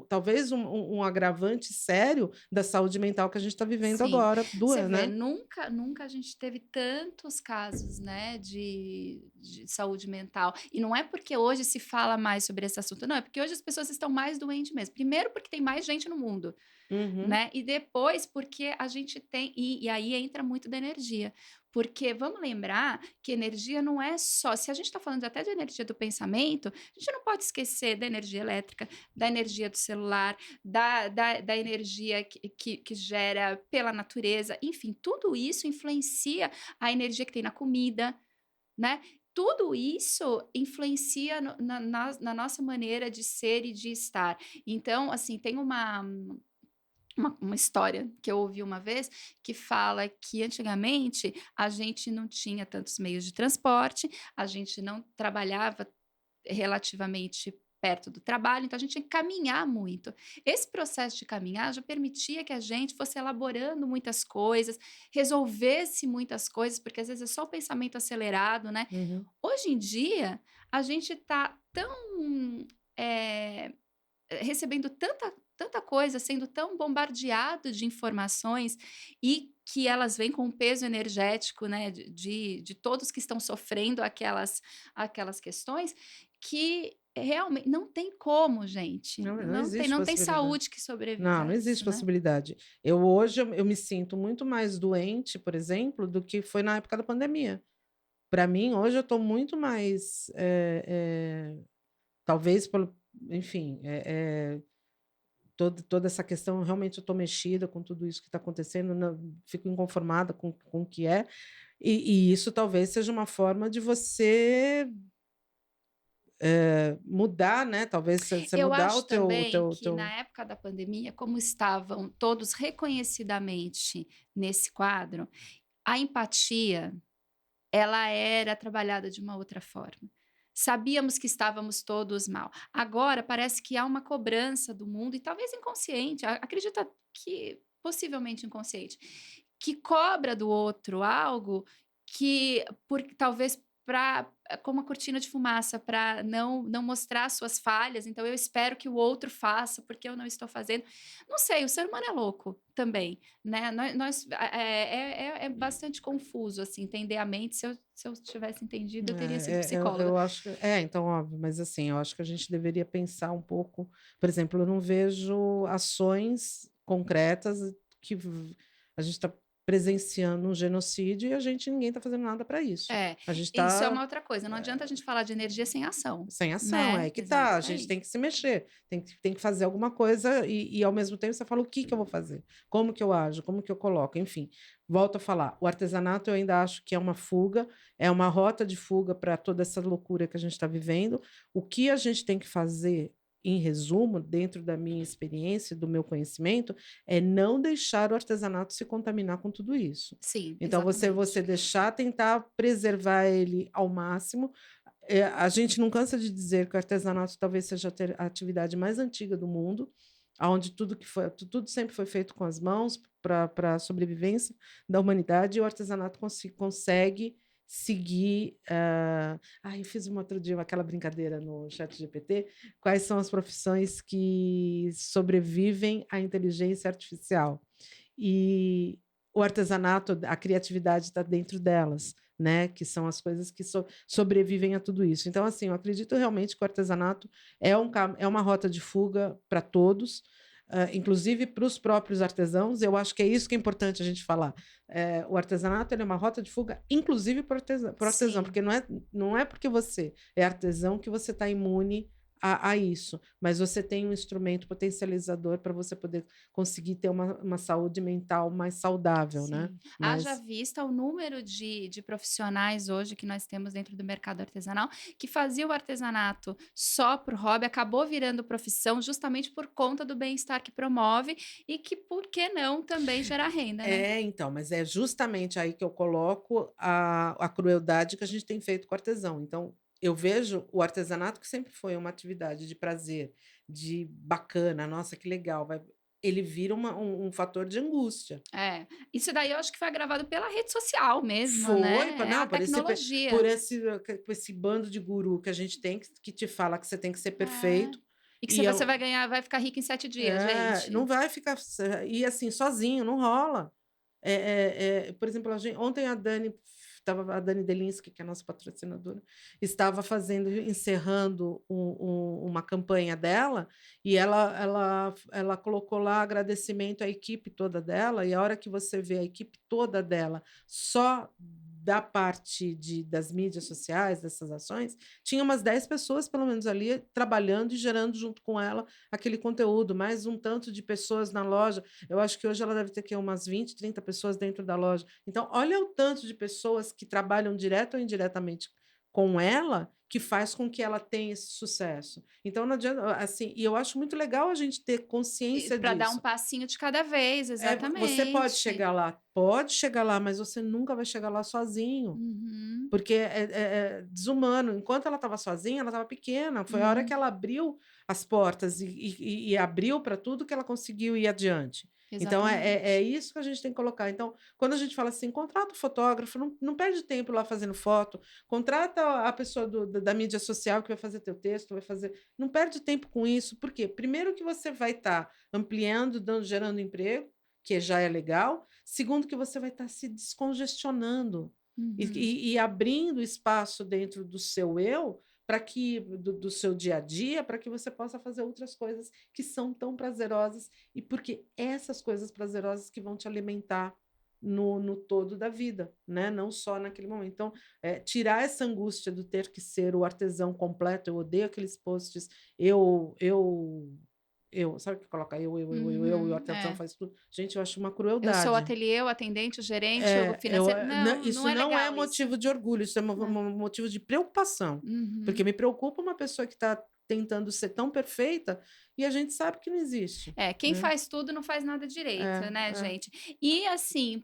S2: talvez um agravante sério da saúde mental que a gente está vivendo
S1: Sim.
S2: agora,
S1: Você vê,
S2: né?
S1: nunca a gente teve tantos casos, né, de saúde mental. E não é porque hoje se fala mais sobre esse assunto, não, é porque hoje as pessoas estão mais doentes mesmo. Primeiro porque tem mais gente no mundo,
S2: Uhum.
S1: né, e depois porque a gente tem e aí entra muito da energia, porque vamos lembrar que energia não é só se a gente está falando até de energia do pensamento, a gente não pode esquecer da energia elétrica, da energia do celular, da energia que gera pela natureza, enfim, tudo isso influencia a energia que tem na comida, né? tudo isso influencia na nossa maneira de ser e de estar. Então, assim, tem uma história que eu ouvi uma vez que fala que antigamente a gente não tinha tantos meios de transporte, a gente não trabalhava relativamente perto do trabalho, então a gente tinha que caminhar muito. Esse processo de caminhar já permitia que a gente fosse elaborando muitas coisas, resolvesse muitas coisas, porque às vezes é só o pensamento acelerado, né?
S2: Uhum.
S1: Hoje em dia, a gente está tão eh, recebendo tanta coisa, sendo tão bombardeado de informações e que elas vêm com um peso energético, né, de todos que estão sofrendo aquelas questões, que realmente não tem como, gente.
S2: Não, não
S1: Não tem,
S2: existe
S1: não tem
S2: possibilidade.
S1: saúde que sobreviva
S2: Não,
S1: a
S2: não existe
S1: isso, né?
S2: possibilidade. Eu hoje eu me sinto muito mais doente, por exemplo, do que foi na época da pandemia. Para mim, hoje eu estou muito mais, talvez pelo, enfim, toda essa questão, realmente eu estou mexida com tudo isso que está acontecendo, fico inconformada com o que é, e isso talvez seja uma forma de você mudar, né? Talvez você
S1: Eu
S2: mudar
S1: acho
S2: o teu, o
S1: também
S2: teu, o
S1: que
S2: teu...
S1: na época da pandemia, como estavam todos reconhecidamente nesse quadro, a empatia ela era trabalhada de uma outra forma. Sabíamos que estávamos todos mal. Agora parece que há uma cobrança do mundo, e talvez inconsciente, acredito que possivelmente inconsciente, que cobra do outro algo que, talvez para como uma cortina de fumaça, para não mostrar suas falhas. Então eu espero que o outro faça, porque eu não estou fazendo. Não sei, o ser humano é louco também, né? É bastante confuso, assim, entender a mente. Se eu tivesse entendido, eu teria sido psicóloga.
S2: Eu acho que então, óbvio, mas assim, eu acho que a gente deveria pensar um pouco. Por exemplo, eu não vejo ações concretas a gente está presenciando um genocídio e ninguém está fazendo nada para isso.
S1: É,
S2: A gente
S1: isso é
S2: está
S1: uma outra coisa. Não adianta a gente falar de energia sem ação,
S2: sem ação, é
S1: né?
S2: aí que tá. A gente
S1: Exatamente.
S2: tem que se mexer, tem que fazer alguma coisa e ao mesmo tempo você fala o que que eu vou fazer, como que eu ajo, como que eu coloco, enfim. Volto a falar, o artesanato eu ainda acho que é uma fuga, é uma rota de fuga para toda essa loucura que a gente está vivendo. O que a gente tem que fazer, em resumo, dentro da minha experiência, do meu conhecimento, é não deixar o artesanato se contaminar com tudo isso.
S1: Sim,
S2: Então, você
S1: exatamente.
S2: deixar, tentar preservar ele ao máximo. A gente não cansa de dizer que o artesanato talvez seja a atividade mais antiga do mundo, onde tudo sempre foi feito com as mãos para a sobrevivência da humanidade, e o artesanato consegue seguir. Eu fiz outro dia aquela brincadeira no chat GPT, quais são as profissões que sobrevivem à inteligência artificial? E o artesanato, a criatividade está dentro delas, né? Que são as coisas que sobrevivem a tudo isso. Então, assim, eu acredito realmente que o artesanato é uma rota de fuga para todos, inclusive para os próprios artesãos. Eu acho que é isso que é importante a gente falar. O artesanato ele é uma rota de fuga, inclusive para o artesão,
S1: Sim.
S2: porque não é porque você é artesão que você está imune a isso, mas você tem um instrumento potencializador para você poder conseguir ter uma saúde mental mais saudável, né?
S1: Sim. Haja
S2: Mas
S1: vista o número de profissionais hoje que nós temos dentro do mercado artesanal, que fazia o artesanato só por hobby, acabou virando profissão justamente por conta do bem-estar que promove e que, por que não, também gera renda, né?
S2: então, mas é justamente aí que eu coloco a crueldade que a gente tem feito com o artesão. Então, eu vejo o artesanato, que sempre foi uma atividade de prazer, de bacana, nossa, que legal, ele vira um fator de angústia.
S1: É, isso daí eu acho que foi agravado pela rede social mesmo,
S2: Foi,
S1: né? É a
S2: não, por
S1: tecnologia.
S2: esse bando de guru que a gente tem, que te fala que você tem que ser
S1: É.
S2: perfeito,
S1: E que se
S2: e
S1: você vai ganhar, vai ficar rico em 7 dias,
S2: não
S1: gente.
S2: vai ficar, e assim, sozinho, não rola. Por exemplo, ontem a Dani Delinsky, que é a nossa patrocinadora, estava encerrando uma campanha dela, e ela colocou lá agradecimento à equipe toda dela, e a hora que você vê a equipe toda dela só da parte das mídias sociais, dessas ações, tinha umas 10 pessoas, pelo menos, ali, trabalhando e gerando junto com ela aquele conteúdo, mais um tanto de pessoas na loja. Eu acho que hoje ela deve ter que umas 20, 30 pessoas dentro da loja. Então, olha o tanto de pessoas que trabalham direto ou indiretamente com ela que faz com que ela tenha esse sucesso. Então não adianta, assim, e eu acho muito legal a gente ter consciência
S1: Para dar um
S2: disso.
S1: passinho de cada vez,
S2: Você
S1: exatamente.
S2: pode chegar lá, mas você nunca vai chegar lá sozinho.
S1: Uhum,
S2: Porque é desumano. Enquanto ela estava sozinha, ela estava pequena. Foi a hora que
S1: uhum,
S2: ela abriu as portas e abriu para tudo que ela conseguiu ir adiante. Então, é
S1: exatamente.
S2: isso que a gente tem que colocar. Então, quando a gente fala assim, contrata o fotógrafo, não perde tempo lá fazendo foto, contrata a pessoa da mídia social que vai fazer teu texto, vai fazer. Não perde tempo com isso, por quê? Primeiro que você vai estar ampliando, gerando emprego, que já é legal. Segundo, que você vai estar se descongestionando
S1: Uhum.
S2: e abrindo espaço dentro do seu eu para que do seu dia a dia para que você possa fazer outras coisas que são tão prazerosas e porque essas coisas prazerosas que vão te alimentar no todo da vida, né? Não só naquele momento. Então, tirar essa angústia do ter que ser o artesão completo. Eu odeio aqueles posts. Sabe o que coloca e o
S1: Uhum,
S2: artesão
S1: é.
S2: faz tudo? Gente, eu acho uma
S1: Eu sou o
S2: crueldade.
S1: ateliê, o atendente, o gerente, o financeiro. Não, não
S2: Isso
S1: é
S2: não é
S1: legal isso.
S2: motivo de orgulho, isso é
S1: Não.
S2: motivo de preocupação. Porque
S1: Uhum.
S2: me preocupa uma pessoa que está tentando ser tão perfeita e a gente sabe que não existe,
S1: É, quem
S2: né?
S1: faz tudo não faz nada direito,
S2: É,
S1: né,
S2: é.
S1: gente? E assim,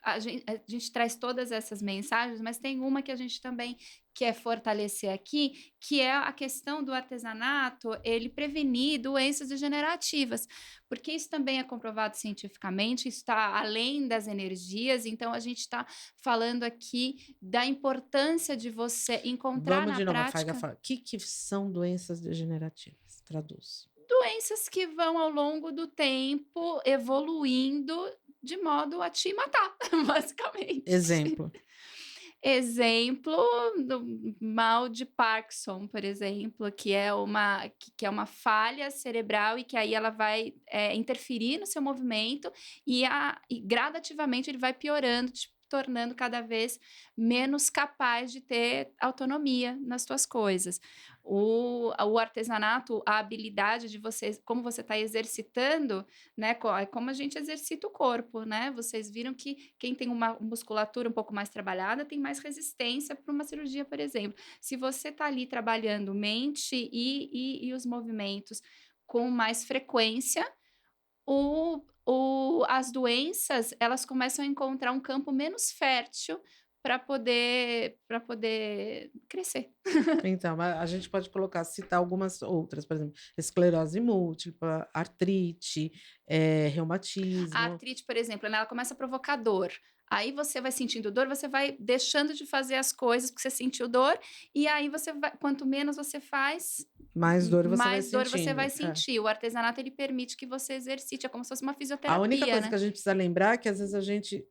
S1: a gente traz todas essas mensagens, mas tem uma que a gente também quer fortalecer aqui, que é a questão do artesanato, ele prevenir doenças degenerativas, porque isso também é comprovado cientificamente, isso está além das energias, então a gente está falando aqui da importância de você encontrar
S2: Vamos
S1: na
S2: de novo, a Faiga
S1: prática
S2: fala. O que, que são doenças degenerativas? Traduz.
S1: doenças que vão ao longo do tempo evoluindo de modo a te matar, basicamente.
S2: Exemplo.
S1: Exemplo do mal de Parkinson, por exemplo, que é uma falha cerebral e que aí ela vai, interferir no seu movimento e gradativamente ele vai piorando, te tornando cada vez menos capaz de ter autonomia nas tuas coisas. O artesanato, a habilidade de você como você está exercitando, né, é como a gente exercita o corpo, né, vocês viram que quem tem uma musculatura um pouco mais trabalhada tem mais resistência para uma cirurgia, por exemplo. Se você está ali trabalhando mente e os movimentos com mais frequência, as doenças, elas começam a encontrar um campo menos fértil para poder crescer.
S2: Então, a gente pode colocar, citar algumas outras, por exemplo, esclerose múltipla, artrite,
S1: A
S2: reumatismo.
S1: artrite, por exemplo, né, ela começa a provocar dor. Aí você vai sentindo dor, você vai deixando de fazer as coisas porque você sentiu dor, e aí você vai, quanto menos você faz,
S2: Mais dor você vai
S1: mais dor você vai
S2: sentindo.
S1: sentir. O artesanato ele permite que você exercite, é como se fosse uma
S2: A única
S1: fisioterapia,
S2: coisa que
S1: né?
S2: a gente precisa lembrar é que às vezes a gente,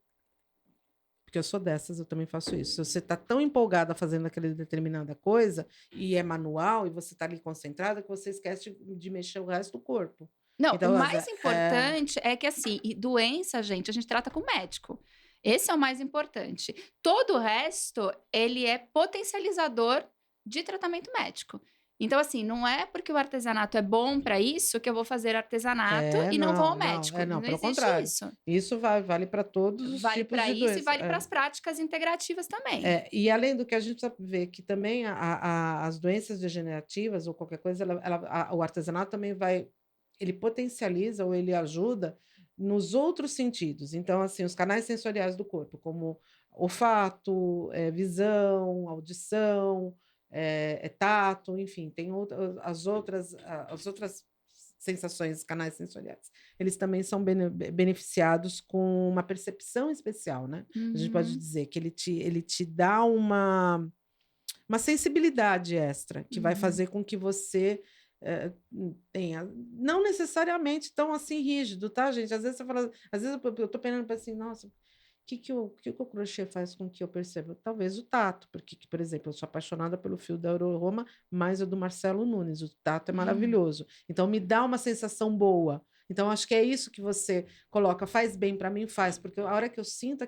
S2: porque eu sou dessas, eu também faço isso. Se você está tão empolgada fazendo aquela determinada coisa e é manual e você está ali concentrada que você esquece de mexer o resto do corpo.
S1: Não, o
S2: Então,
S1: mais importante é que assim, e doença, gente, a gente trata com médico. Esse é o mais importante. Todo o resto, ele é potencializador de tratamento médico. Então, assim, não é porque o artesanato é bom para isso que eu vou fazer artesanato e não vou ao médico.
S2: não,
S1: Não
S2: pelo
S1: existe
S2: contrário.
S1: isso.
S2: Isso vale para todos os
S1: Vale
S2: tipos
S1: para
S2: de
S1: isso e
S2: doença.
S1: vale para as práticas integrativas também.
S2: E além do que a gente precisa ver que também as doenças degenerativas ou qualquer coisa, o artesanato também ele potencializa ou ele ajuda nos outros sentidos. Então, assim, os canais sensoriais do corpo, como olfato, visão, audição, tato, enfim, tem as outras sensações, canais sensoriais. Eles também são beneficiados com uma percepção especial, né? A gente pode
S1: Uhum,
S2: dizer que ele te dá uma sensibilidade extra, que vai
S1: uhum.
S2: fazer com que você tenha, não necessariamente tão assim rígido, tá, gente? Às vezes você fala, às vezes eu tô pensando assim, nossa, o que o crochê faz com que eu perceba? Talvez o tato, porque, por exemplo, eu sou apaixonada pelo fio da Euroroma, mais o do Marcelo Nunes, o tato é maravilhoso. Então, me dá uma sensação boa. Então, acho que é isso que você coloca, faz bem para mim, faz, porque a hora que eu sinto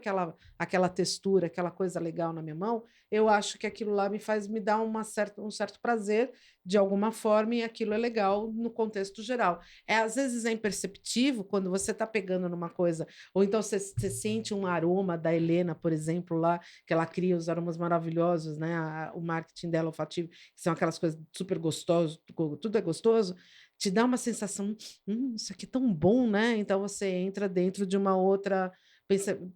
S2: aquela textura, aquela coisa legal na minha mão, eu acho que aquilo lá me dá um certo prazer de alguma forma, e aquilo é legal no contexto geral. Às vezes é imperceptível quando você está pegando numa coisa, ou então você sente um aroma da Helena, por exemplo, lá, que ela cria os aromas maravilhosos, né? O marketing dela olfativo, que são aquelas coisas super gostosas, tudo é gostoso, te dá uma sensação, isso aqui é tão bom, né? Então você entra dentro de uma outra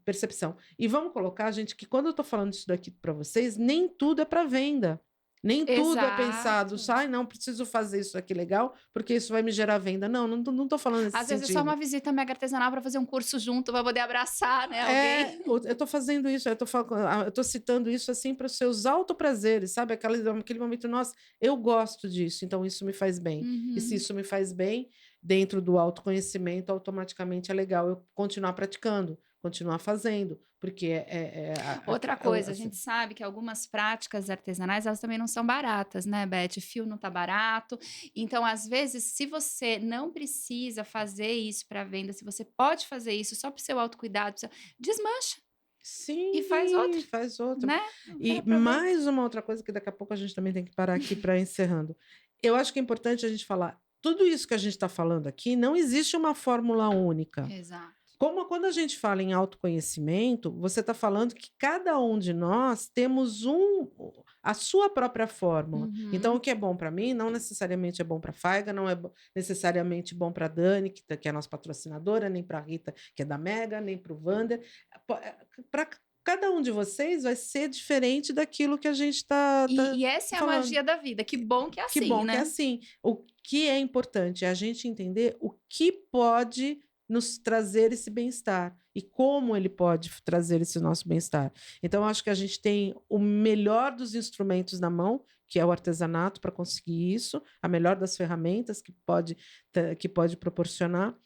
S2: percepção. E vamos colocar, gente, que quando eu estou falando isso daqui para vocês, nem tudo é para venda. Nem tudo é pensado,
S1: Exato.
S2: sai, não preciso fazer isso aqui legal, porque isso vai me gerar venda. Não estou falando nesse
S1: Às vezes é só
S2: sentido.
S1: uma visita mega artesanal para fazer um curso junto, para poder abraçar, né, alguém.
S2: Eu estou fazendo isso, eu estou citando isso assim para os seus autoprazeres, sabe? Aquele momento, nossa, eu gosto disso, então isso me faz bem. E se
S1: Uhum.
S2: isso me faz bem, dentro do autoconhecimento, automaticamente é legal eu continuar praticando, continuar fazendo, porque
S1: Outra coisa, a
S2: assim,
S1: gente sabe que algumas práticas artesanais, elas também não são baratas, né, Beth? Fio não tá barato. Então, às vezes, se você não precisa fazer isso para venda, se você pode fazer isso só para o seu autocuidado, desmancha e faz
S2: sim,
S1: outra,
S2: faz outro.
S1: né?
S2: E
S1: Reaproveita.
S2: mais uma outra coisa que daqui a pouco a gente também tem que parar aqui para encerrando. Eu acho que é importante a gente falar, tudo isso que a gente está falando aqui, não existe uma fórmula única.
S1: Exato.
S2: Como quando a gente fala em autoconhecimento, você está falando que cada um de nós temos a sua própria fórmula. Então, o
S1: Uhum.
S2: que é bom para mim não necessariamente é bom para a Faiga, não é necessariamente bom para a Dani, que é a nossa patrocinadora, nem para a Rita, que é da Mega, nem para o Wander. Para cada um de vocês vai ser diferente daquilo que a gente está
S1: E essa é a
S2: falando.
S1: magia da vida. Que bom que é
S2: Que
S1: assim,
S2: bom que é
S1: né?
S2: assim. O que é importante é a gente entender o que pode nos trazer esse bem-estar e como ele pode trazer esse nosso bem-estar. Então, eu acho que a gente tem o melhor dos instrumentos na mão, que é o artesanato, para conseguir isso, a melhor das ferramentas que pode proporcionar.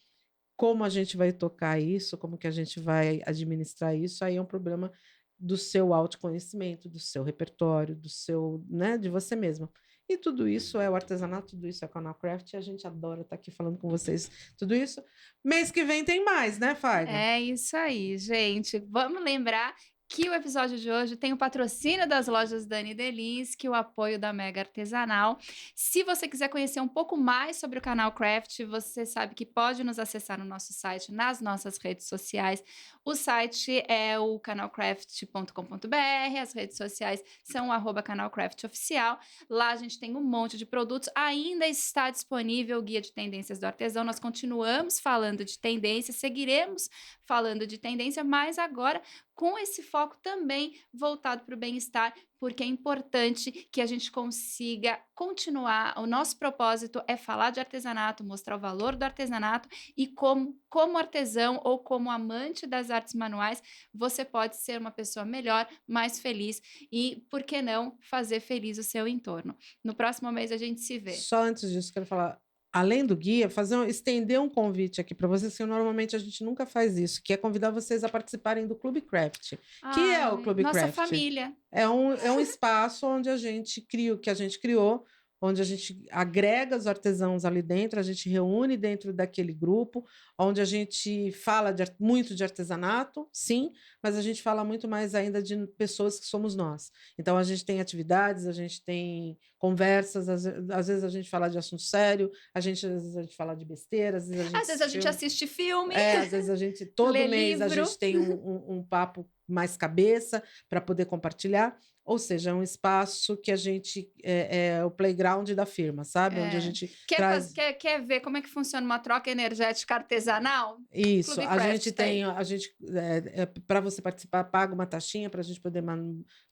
S2: Como a gente vai tocar isso, como que a gente vai administrar isso, aí é um problema do seu autoconhecimento, do seu repertório, do seu, né, de você mesma. E tudo isso é o artesanato, tudo isso é o Canal Craft, e a gente adora estar aqui falando com vocês tudo isso. Mês que vem tem mais, né, Faiga?
S1: É isso aí, gente. Vamos lembrar que o episódio de hoje tem o patrocínio das lojas Dani Delins, que o apoio da Mega Artesanal. Se você quiser conhecer um pouco mais sobre o canal Craft, você sabe que pode nos acessar no nosso site, nas nossas redes sociais. O site é o canalcraft.com.br, as redes sociais são o @canalcraftoficial. Lá a gente tem um monte de produtos. Ainda está disponível o Guia de Tendências do Artesão. Nós continuamos falando de tendência, seguiremos falando de tendência, mas agora com esse foco também voltado para o bem-estar, porque é importante que a gente consiga continuar. O nosso propósito é falar de artesanato, mostrar o valor do artesanato e como artesão ou como amante das artes manuais, você pode ser uma pessoa melhor, mais feliz e, por que não, fazer feliz o seu entorno. No próximo mês a gente se vê.
S2: Só antes disso, quero falar, além do guia, estender um convite aqui para vocês, que normalmente a gente nunca faz isso, que é convidar vocês a participarem do Clube Craft. Que é o
S1: Ai,
S2: Clube
S1: nossa
S2: Craft?
S1: família.
S2: É um espaço onde a gente cria o que a gente criou, onde a gente agrega os artesãos ali dentro, a gente reúne dentro daquele grupo, onde a gente fala muito de artesanato, sim, mas a gente fala muito mais ainda de pessoas que somos nós. Então, a gente tem atividades, a gente tem conversas, às vezes a gente fala de assunto sério, às vezes a gente fala de besteira, às vezes a gente
S1: Às vezes a gente assiste filme,
S2: às vezes todo
S1: lê
S2: mês a
S1: livro.
S2: gente tem um papo mais cabeça para poder compartilhar, ou seja, é um espaço que a gente é o playground da firma, sabe? Onde a
S1: É.
S2: gente
S1: Quer,
S2: traz
S1: quer, quer ver como é que funciona uma troca energética artesanal?
S2: isso,
S1: Clube
S2: a
S1: Craft
S2: gente
S1: tem.
S2: tem, para você participar, paga uma taxinha para a gente poder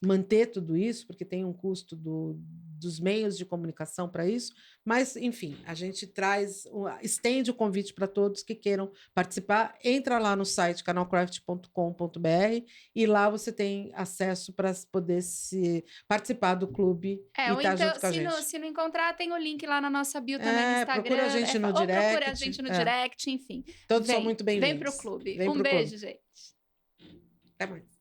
S2: manter tudo isso, porque tem um custo dos meios de comunicação para isso, mas, enfim, a gente estende o convite para todos que queiram participar, entra lá no site canalcraft.com.br e lá você tem acesso para poder participar do clube e
S1: Ou
S2: estar
S1: então,
S2: junto com a gente.
S1: se não encontrar, tem o link lá na nossa bio também no
S2: Procura a
S1: Instagram.
S2: gente no
S1: Ou procura a
S2: direct.
S1: gente no direct, enfim.
S2: Todos são muito
S1: Vem pro
S2: bem-vindos.
S1: clube.
S2: Vem
S1: Um
S2: para o clube.
S1: beijo, gente.
S2: Até mais.